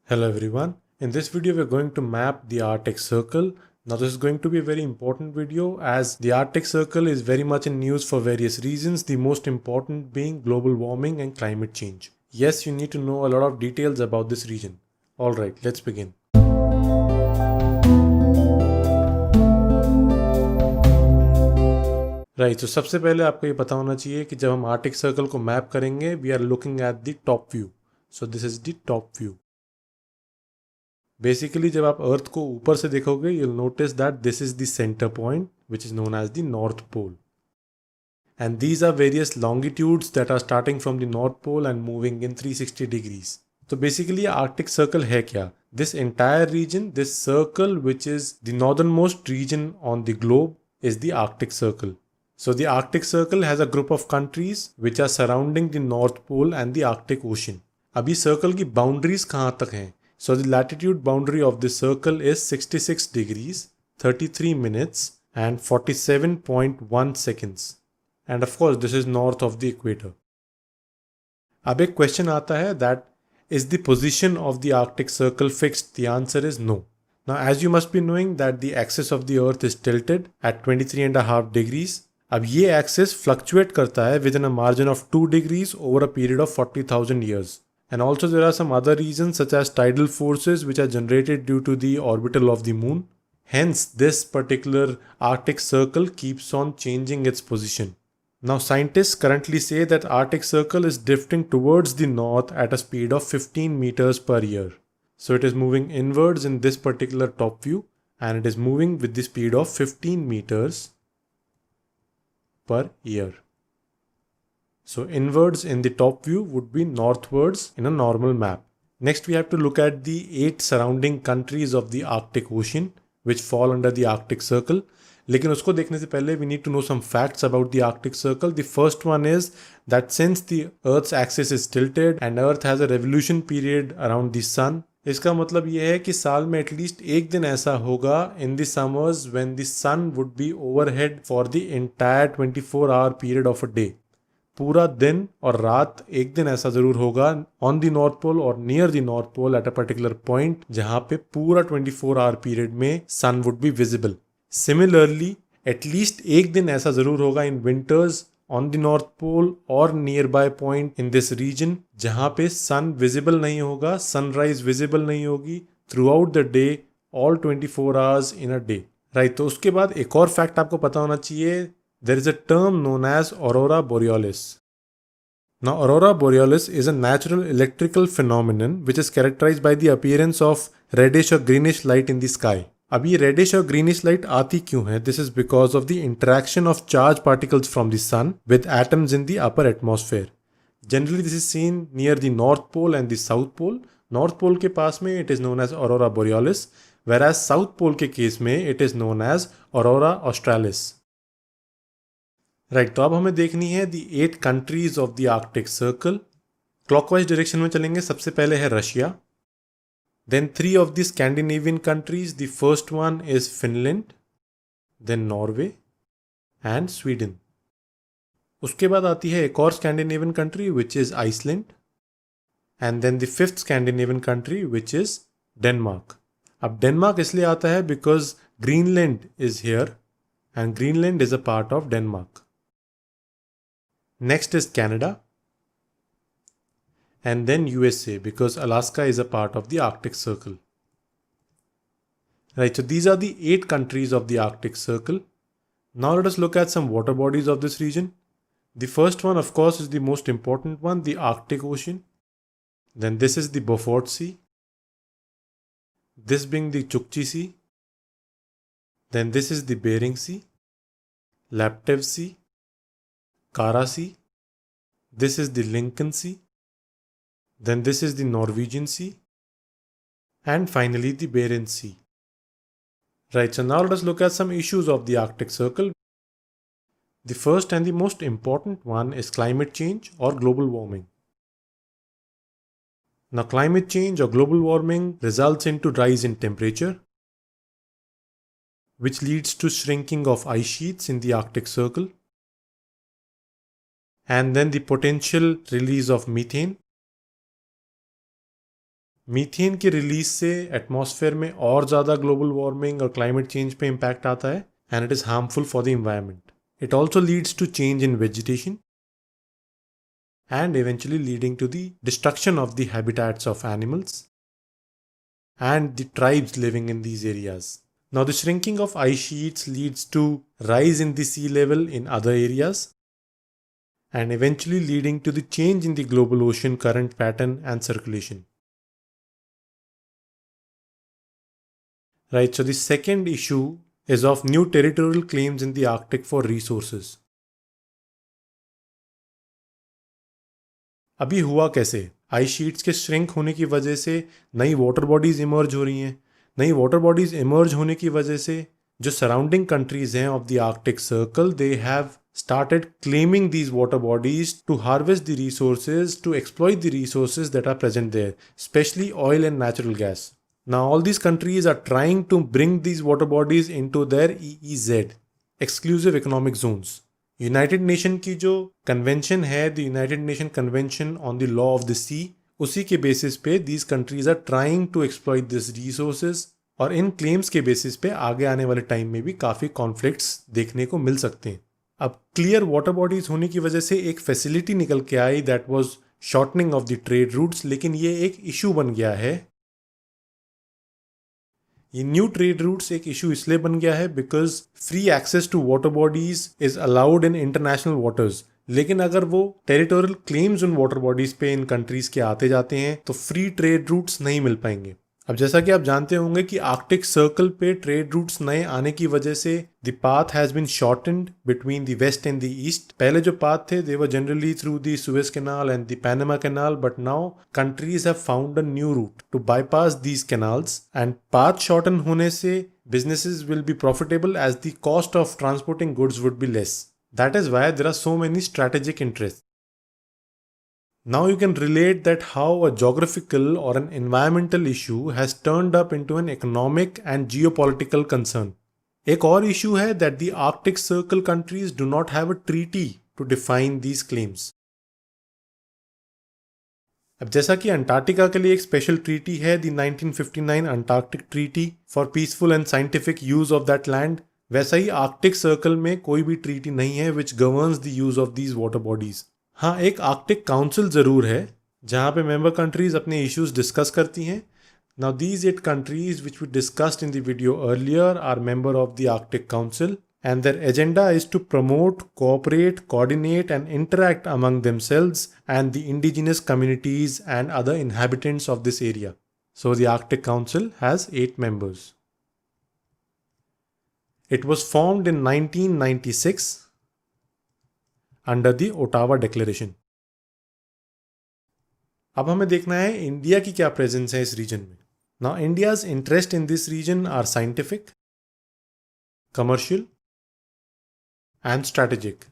Hello everyone. In this video we're going to map the Arctic Circle. Now this is going to be a very important video as the Arctic Circle is very much in news for various reasons, the most important being global warming and climate change. Yes, you need to know a lot of details about this region. Alright, let's begin. Right तो सबसे पहले आपको ये पता होना चाहिए कि जब हम आर्टिक सर्कल को मैप करेंगे we are looking at the top view. So this is the top view. Basically जब आप अर्थ को ऊपर से देखोगे you will notice that this is the centre point which is known as the north pole. And these are various longitudes that are starting from the North Pole and moving in 360 degrees. So basically Arctic Circle है क्या? This entire region, this circle which is the northernmost region on the globe is the Arctic Circle. So the Arctic Circle has a group of countries which are surrounding the North Pole and the Arctic Ocean. अब ये circle की boundaries कहाँ तक हैं? So the latitude boundary of this circle is 66 degrees, 33 minutes and 47.1 seconds. And of course this is north of the equator. अब एक question आता है that is the position of the Arctic Circle fixed? The answer is no. Now as you must be knowing that the axis of the earth is tilted at 23.5 degrees. अब ये axis fluctuate करता है within a margin of 2 degrees over a period of 40,000 years. And also there are some other reasons such as tidal forces which are generated due to the orbital of the moon. Hence this particular Arctic Circle keeps on changing its position. Now scientists currently say that Arctic Circle is drifting towards the north at a speed of 15 meters per year. So it is moving inwards in this particular top view and it is moving with the speed of 15 meters per year. So inwards in the top view would be northwards in a normal map. Next we have to look at the 8 surrounding countries of the Arctic Ocean which fall under the Arctic Circle. लेकिन उसको देखने से पहले we need to know some facts about the Arctic Circle. The first one is that since the Earth's axis is tilted and Earth has a revolution period around the sun, इसका मतलब ये है कि साल में एटलीस्ट एक दिन ऐसा होगा in the summers when the sun would be overhead for the entire 24-hour period of a day. पूरा दिन और रात एक दिन ऐसा जरूर होगा ऑन द नॉर्थ पोल और near the north pole at a particular point जहां पे पूरा 24-hour पीरियड में sun would be visible. Similarly, at least एक दिन ऐसा जरूर होगा in winters on the North Pole or nearby point in this region जहाँ पे sun visible नहीं होगा, sunrise visible नहीं होगी throughout the day, all 24 hours in a day. Right, तो उसके बाद एक और fact आपको पता होना चाहिए. There is a term known as Aurora Borealis. Now, Aurora Borealis is a natural electrical phenomenon which is characterized by the appearance of reddish or greenish light in the sky. अब ये reddish और greenish light आती क्यों है? This is because of the interaction of charge particles from the sun with atoms in the upper atmosphere. Generally this is seen near the north pole and the south pole. North pole के पास में it is known as aurora borealis, whereas south pole के case में it is known as aurora australis. Right, तो अब हमें देखनी है the 8 countries of the Arctic circle. Clockwise direction में चलेंगे. सबसे पहले है Russia. Then 3 of the Scandinavian countries. The first one is Finland, then Norway and Sweden. उसके बाद आती है एक और Scandinavian country which is Iceland, and then the 5th Scandinavian country which is Denmark. अब Denmark इसलिए आता है because Greenland is here and Greenland is a part of Denmark. Next is Canada. And then USA because Alaska is a part of the Arctic Circle. Right, so these are the 8 countries of the Arctic Circle. Now let us look at some water bodies of this region. The first one, of course, is the most important one, the Arctic Ocean. Then this is the Beaufort Sea. This being the Chukchi Sea. Then this is the Bering Sea, Laptev Sea, Kara Sea. This is the Lincoln Sea. Then this is the Norwegian Sea and finally the Barents Sea. Right, so now let us look at some issues of the Arctic Circle. The first and the most important one is climate change or global warming. Now climate change or global warming results into rise in temperature which leads to shrinking of ice sheets in the Arctic Circle and then the potential release of methane methane के release से atmosphere में और ज़्यादा global warming और climate change पे impact आता है and it is harmful for the environment. It also leads to change in vegetation and eventually leading to the destruction of the habitats of animals and the tribes living in these areas. Now, the shrinking of ice sheets leads to rise in the sea level in other areas and eventually leading to the change in the global ocean current pattern and circulation. Right, so the second issue is of new territorial claims in the Arctic for resources. अभी हुआ कैसे? Ice sheets के shrink होने की वजह से नई water bodies emerge हो रही हैं. नई वाटर बॉडीज इमर्ज होने की वजह से जो सराउंडिंग कंट्रीज हैं of the Arctic circle, they have started claiming these water bodies to harvest the resources, to exploit the resources that are present there, especially oil and natural gas. Now all these countries are trying to bring these water bodies into their EEZ, exclusive economic zones. United Nation की जो convention है, the United Nation convention on the law of the sea, उसी के basis पे these countries are trying to exploit this resources और इन claims के basis पे आगे आने वाले टाइम में भी काफ़ी कॉन्फ्लिक्ट्स देखने को मिल सकते हैं. अब क्लियर वाटर बॉडीज होने की वजह से एक फैसिलिटी निकल के I that was shortening of the trade routes, लेकिन ये एक इशू बन गया है. ये न्यू ट्रेड रूट्स एक इशू इसलिए बन गया है because free access to water bodies is allowed in international waters, लेकिन अगर वो टेरिटोरियल क्लेम्स उन वाटर बॉडीज पे इन कंट्रीज के आते जाते हैं तो फ्री ट्रेड रूट्स नहीं मिल पाएंगे. अब जैसा कि आप जानते होंगे कि आर्कटिक सर्कल पे ट्रेड रूट्स नए आने की वजह से the path has been shortened between the west and the east. पहले जो पाथ थे they were generally through the Suez canal and the Panama canal, but now countries have found a new route to bypass these canals and path shorten होने से businesses will be profitable as the cost of transporting goods would be less. That is why there are so many strategic interests. Now you can relate that how a geographical or an environmental issue has turned up into an economic and geopolitical concern. एक और issue है that the Arctic Circle countries do not have a treaty to define these claims. अब जैसा कि Antarctica के लिए एक special treaty है, the 1959 Antarctic treaty for peaceful and scientific use of that land, वैसा ही आर्कटिक सर्कल में कोई भी ट्रीटी नहीं है which governs the use of these water bodies. हाँ, एक आर्कटिक काउंसिल जरूर है जहाँ पे मेंबर कंट्रीज अपने इश्यूज डिस्कस करती हैं. Now these 8 countries which we discussed in the video earlier are member of the Arctic Council, and their agenda is to promote, cooperate, coordinate and interact among themselves and the indigenous communities and other inhabitants of this area. So the Arctic Council has 8 members. It was formed in 1996 under the Ottawa Declaration. अब हमें देखना है India की क्या presence है इस reason में. Now India's interest in this region are scientific, commercial and strategic.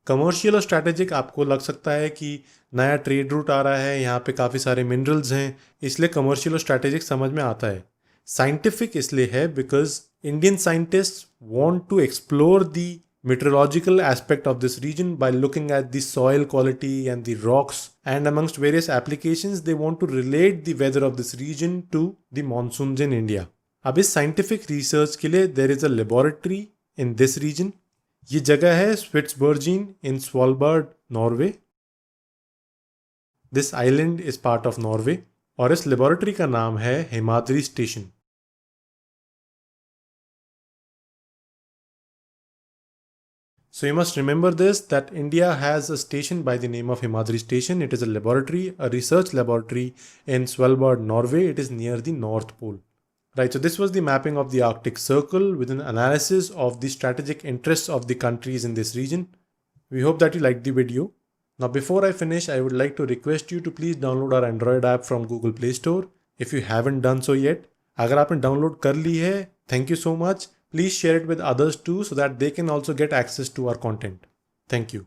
Commercial और स्ट्रैटेजिक आपको लग सकता है कि नया ट्रेड रूट आ रहा है, यहाँ पे काफ़ी सारे मिनरल्स हैं, इसलिए कमर्शियल और स्ट्रैटेजिक समझ में आता है. साइंटिफिक इसलिए है because Indian scientist want to explore the meteorological aspect of this region by looking at the soil quality and the rocks, and amongst various applications they want to relate the weather of this region to the monsoons in India. अब इस scientific research के लिए there is a laboratory in this region. ये जगह है Spitsbergen in Svalbard, Norway. This island is part of Norway और इस laboratory का नाम है Himadri station. So you must remember this, that India has a station by the name of Himadri Station. It is a laboratory, a research laboratory in Svalbard, Norway. It is near the North Pole. Right, so this was the mapping of the Arctic Circle with an analysis of the strategic interests of the countries in this region. We hope that you liked the video. Now before I finish, I would like to request you to please download our Android app from Google Play Store if you haven't done so yet. अगर आपने download कर ली है, thank you so much. Please share it with others too so that they can also get access to our content. Thank you.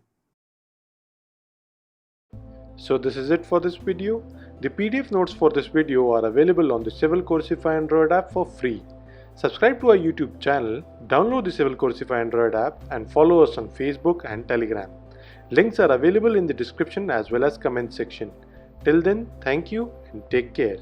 So this is it for this video. The PDF notes for this video are available on the Civil Coursify Android app for free. Subscribe to our YouTube channel, download the Civil Coursify Android app and follow us on Facebook and Telegram. Links are available in the description as well as comment section. Till then, thank you and take care.